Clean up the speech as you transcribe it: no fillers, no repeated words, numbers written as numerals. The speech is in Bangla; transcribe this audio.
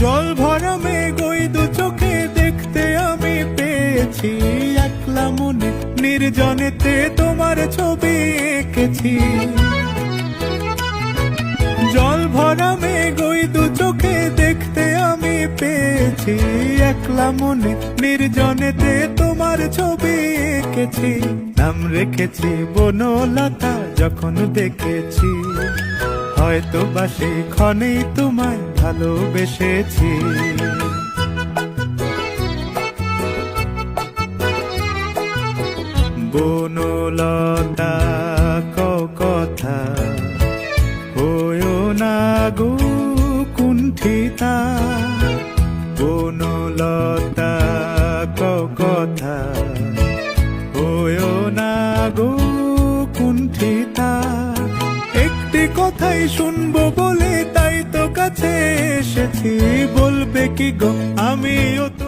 জল ভরা মেঘ ওই দু চোখে দেখতে আমি পেয়েছি, একলা মনে নির্জনেতে তোমার ছবি এঁকেছি। জল ভরা মেঘ ওই দু চোখে দেখতে আমি পেয়েছি, একলা মনে নির্জনেতে তোমার ছবি এঁকেছি। নাম রেখেছি বনলতা যখন দেখেছি, হয়তো বা সেই ক্ষণেই তোমায় ভালোবেসেছি। বনলতা কথা হয়ো না গো কুণ্ঠিতা, বনলতা কথা হয়ো না গো কুণ্ঠিতা। একটি কথাই শুনবো বলে তাই তো কাছে এসেছি, বলবে কি গো আমিও তো